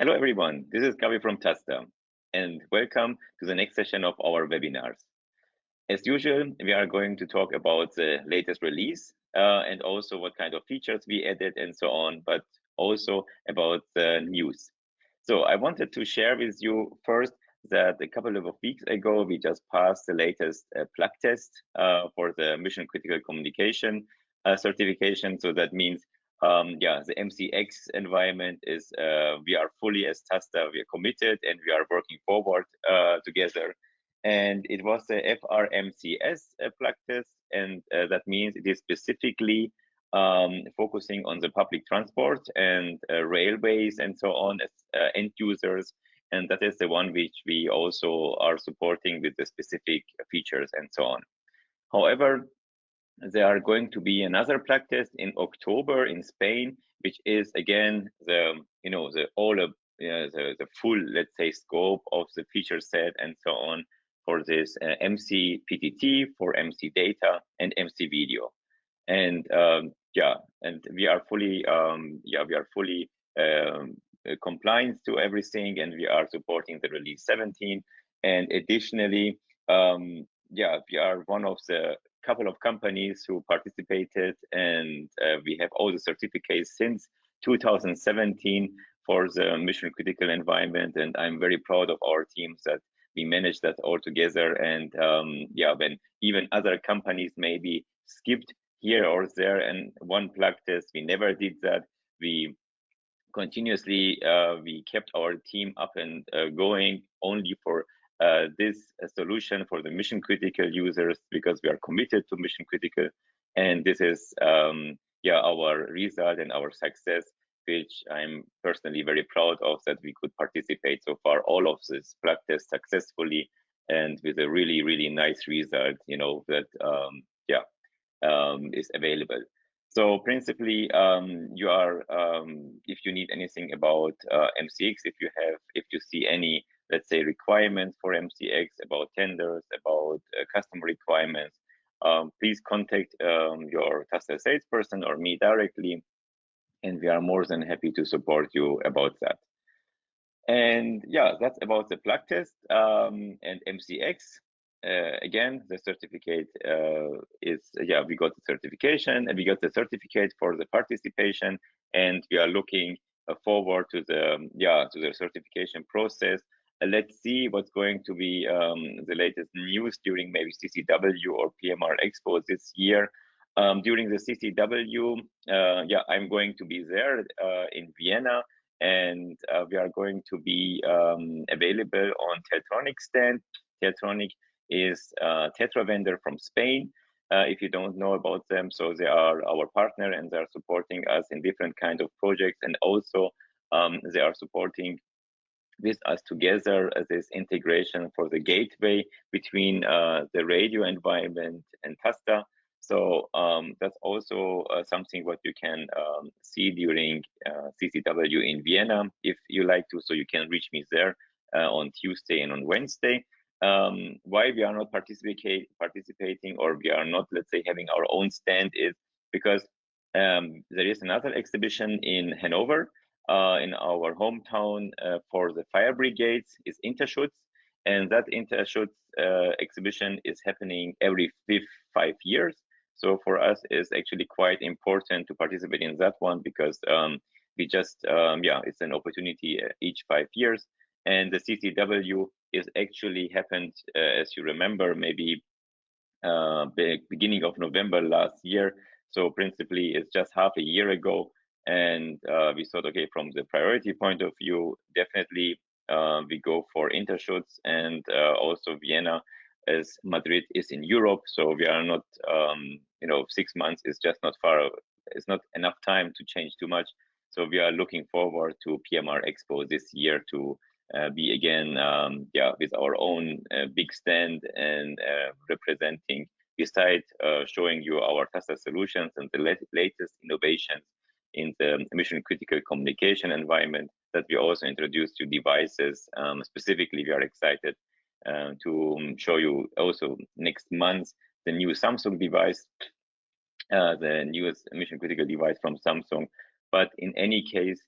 Hello, everyone. This is Kavi from Tasta, and welcome to the next session of our webinars. As usual, we are going to talk about the latest release and also what kind of features we added and so on, but also about the news. So I wanted to share with you first that a couple of weeks ago, we just passed the latest plug test for the mission critical communication certification. So that means the MCX environment is, we are fully as Tasta, we are committed and we are working forward together. And it was the FRMCS plug test, and that means it is specifically focusing on the public transport and railways and so on as end users. And that is the one which we also are supporting with the specific features and so on. However, there are going to be another plug test in October in Spain, which is again the full, let's say, scope of the feature set and so on for this MC PTT, for MC data and MC video. And and we are fully compliant to everything, and we are supporting the release 17. And additionally, we are one of the couple of companies who participated, and we have all the certificates since 2017 for the mission critical environment. And I'm very proud of our teams that we managed that all together. And when even other companies maybe skipped here or there and one plug test, we never did that. We continuously we kept our team up and going only for this solution for the mission critical users, because we are committed to mission critical. And this is our result and our success, which I'm personally very proud of, that we could participate so far all of this plug test successfully and with a really, really nice result, that is available. So principally, you are, if you need anything about MCX, if you see any, let's say, requirements for MCX, about tenders, about customer requirements, please contact your Tasta salesperson or me directly, and we are more than happy to support you about that. And that's about the plug test and MCX. Again, the certificate we got the certification, and we got the certificate for the participation, and we are looking forward to the certification process. Let's see what's going to be the latest news during maybe CCW or PMR Expo this year. During the CCW, I'm going to be there in Vienna, and we are going to be available on Teltronic stand. Teltronic is a Tetra vendor from Spain. If you don't know about them, so they are our partner and they are supporting us in different kinds of projects, and also they are supporting with us together this integration for the gateway between the radio environment and Tasta. So that's also something what you can see during CCW in Vienna if you like to. So you can reach me there on Tuesday and on Wednesday. Why we are not participating, or we are not, let's say, having our own stand, is because there is another exhibition in Hanover, in our hometown, for the fire brigades, is Interschutz, and that Interschutz exhibition is happening every 5 years. So for us, it's actually quite important to participate in that one, because we just it's an opportunity each 5 years. And the CCW is actually happened, as you remember, maybe beginning of November last year. So principally, it's just half a year ago. And we thought, okay, from the priority point of view, definitely we go for Interschutz, and also Vienna, as Madrid is in Europe. So we are not, 6 months is just not far. It's not enough time to change too much. So we are looking forward to PMR Expo this year to be again, with our own big stand and representing, beside showing you our Tasta solutions and the latest innovations in the mission critical communication environment, that we also introduced to devices. Specifically, we are excited to show you also next month the new Samsung device, the newest mission critical device from Samsung. But in any case,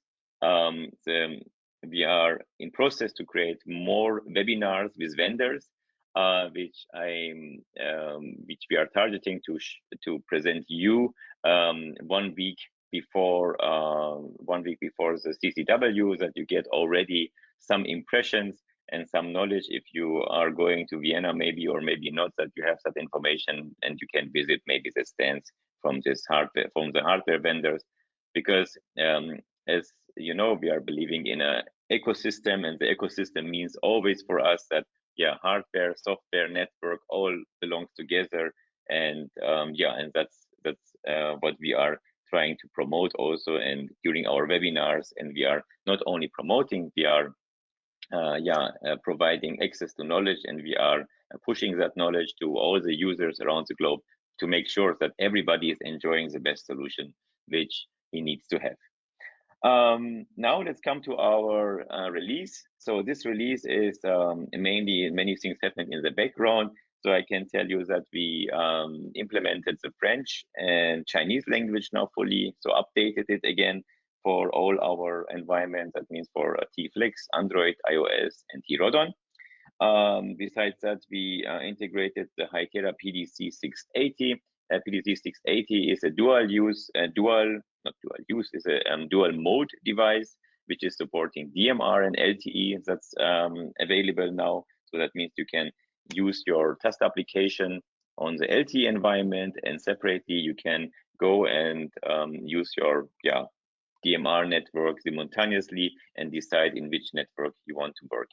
the we are in process to create more webinars with vendors, which we are targeting to present you 1 week before the CCW, that you get already some impressions and some knowledge if you are going to Vienna, maybe or maybe not, that you have that information and you can visit maybe the stands from the hardware vendors, because as you know, we are believing in a ecosystem, and the ecosystem means always for us that hardware, software, network all belongs together, and and that's what we are trying to promote also, and during our webinars. And we are not only promoting, we are providing access to knowledge, and we are pushing that knowledge to all the users around the globe to make sure that everybody is enjoying the best solution which he needs to have. Now let's come to our release. So this release is mainly many things happening in the background. So I can tell you that we implemented the French and Chinese language now fully, so updated it again for all our environments. That means for T-Flex, Android, iOS, and T-Rodon. Besides that, we integrated the Hytera PDC 680. PDC 680 is a dual mode device, which is supporting DMR and LTE. That's available now. So that means you can use your test application on the LTE environment, and separately you can go and use your DMR network simultaneously and decide in which network you want to work.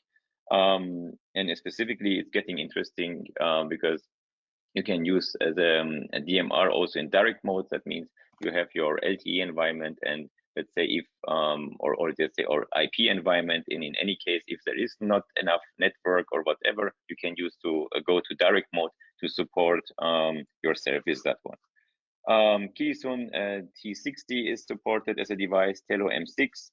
And specifically, it's getting interesting because you can use a DMR also in direct mode. That means you have your LTE environment, and let's say if or IP environment, and in any case, if there is not enough network or whatever, you can use to go to direct mode to support your service, that one. Kisun T60 is supported as a device. Tello M6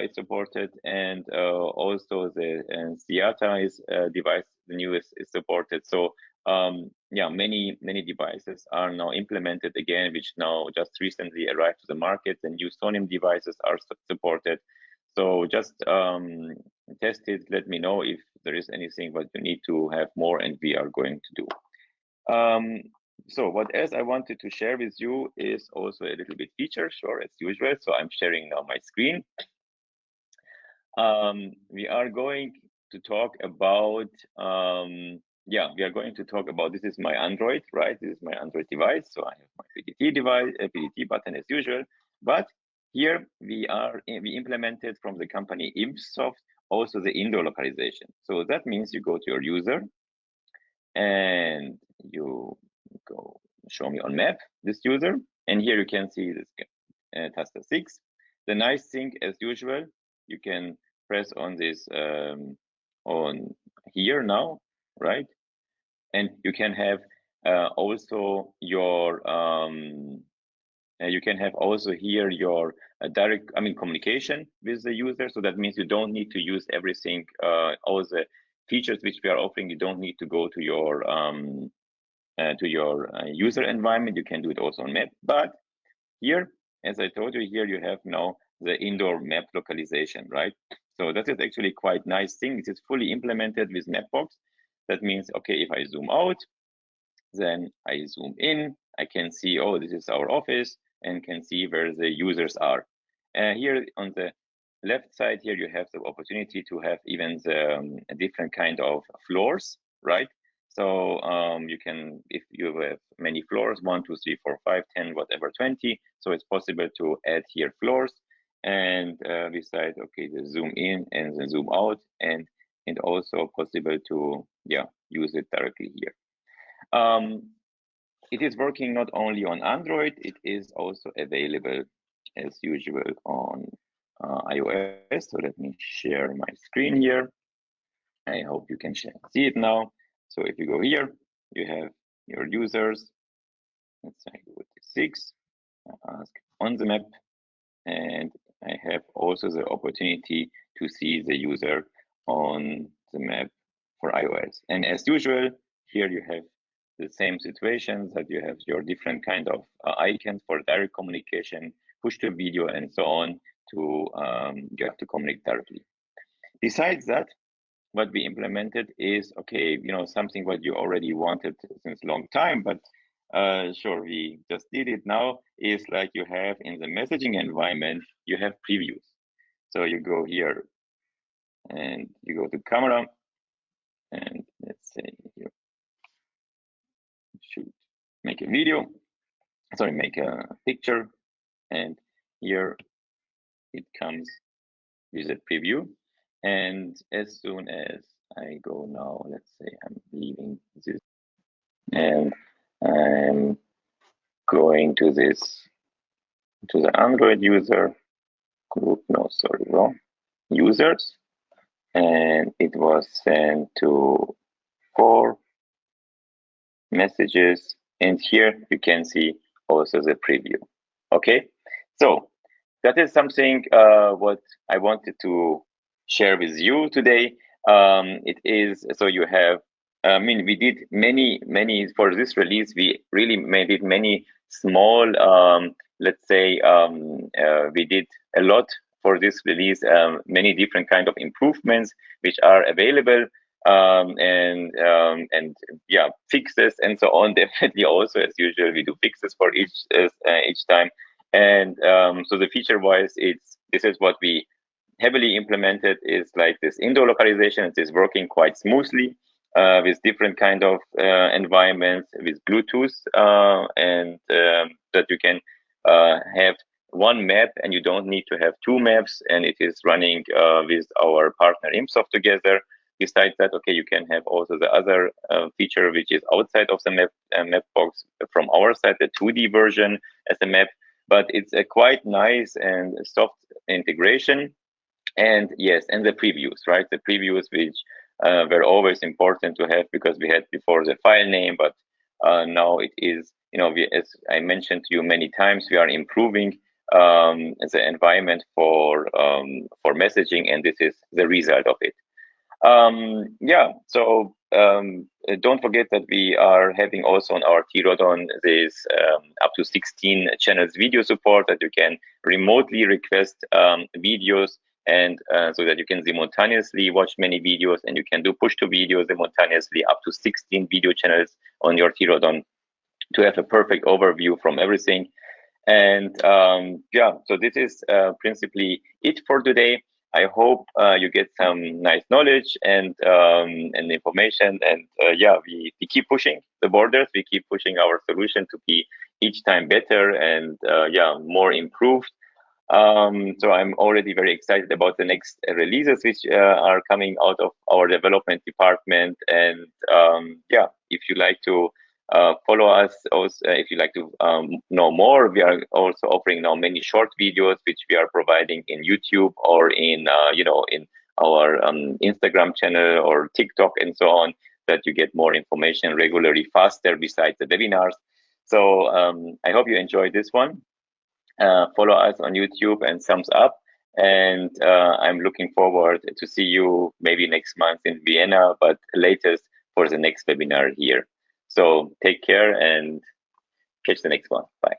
is supported, and also the Ciata is device, the newest, is supported. So many devices are now implemented again, which now just recently arrived to the market. The new Sonim devices are supported. So just test it. Let me know if there is anything what you need to have more, and we are going to do. So what else I wanted to share with you is also a little bit feature, sure, as usual. So I'm sharing now my screen. We are going to talk about, this is my Android, right? This is my Android device. So I have my PDT device, PDT button as usual. But here we implemented from the company ImpSoft also the indoor localization. So that means you go to your user and you go show me on map this user, and here you can see this taster 6. The nice thing, as usual, you can press on this on here now, right? And you can have also your you can have also here your direct communication with the user. So that means you don't need to use everything, all the features which we are offering. You don't need to go to your user environment. You can do it also on map. But here, as I told you, here you have now the indoor map localization, right? So that is actually quite nice thing. It is fully implemented with Mapbox. That means, okay, if I zoom out, then I zoom in, I can see, oh, this is our office, and can see where the users are. Here on the left side, here you have the opportunity to have even the different kind of floors, right? So you can, if you have many floors, 1, 2, 3, 4, 5, 10, whatever, 20. So it's possible to add here floors, and decide, okay, the zoom in and the zoom out, and also possible to use it directly here. It is working not only on Android, it is also available as usual on iOS. So let me share my screen here. I hope you can see it now. So if you go here, you have your users. Let's say with 6, ask on the map, and I have also the opportunity to see the user on the map for iOS. And as usual, here you have the same situations, that you have your different kind of icons for direct communication, push to video, and so on, to you have to communicate directly. Besides that, what we implemented is, okay, something what you already wanted since a long time, but sure, we just did it now, is like you have in the messaging environment, you have previews. So you go here and you go to camera, and let's say you should make a video, sorry, make a picture, and here it comes with a preview. And as soon as I go now, let's say I'm leaving this and I'm going to the Android user group, no, sorry, wrong, users, and it was sent to 4 messages, and here you can see also the preview. Okay, so that is something what I wanted to share with you today. It is, so you have, I mean, we did many for this release. We really made it many small, let's say, we did a lot for this release, many different kind of improvements which are available, and yeah, fixes and so on. Definitely also, as usual, we do fixes for each time. And so the feature wise, this is what we heavily implemented, is like this indoor localization. It is working quite smoothly with different kind of environments with Bluetooth, and that you can have one map and you don't need to have 2 maps, and it is running with our partner IMSoft together. Besides that, okay, you can have also the other feature which is outside of the map box from our side, the 2D version as a map, but it's a quite nice and soft integration. And yes, and the previews, right? The previews which were always important to have because we had before the file name, but now it is, as I mentioned to you many times, we are improving the environment for messaging, and this is the result of it. Yeah, so don't forget that we are having also on our T-Rodon this up to 16 channels video support, that you can remotely request videos, and so that you can simultaneously watch many videos, and you can do push to videos simultaneously up to 16 video channels on your T-Rodon to have a perfect overview from everything. And yeah, so this is principally it for today. I hope you get some nice knowledge and information. And yeah, we keep pushing the borders. We keep pushing our solution to be each time better and yeah, more improved. So I'm already very excited about the next releases which are coming out of our development department. And yeah, if you like to follow us, also, if you like to know more, we are also offering now many short videos which we are providing in YouTube or in in our Instagram channel or TikTok and so on, that you get more information regularly, faster, besides the webinars. So I hope you enjoyed this one. Follow us on YouTube and thumbs up. And I'm looking forward to see you maybe next month in Vienna, but latest for the next webinar here. So take care and catch the next one. Bye.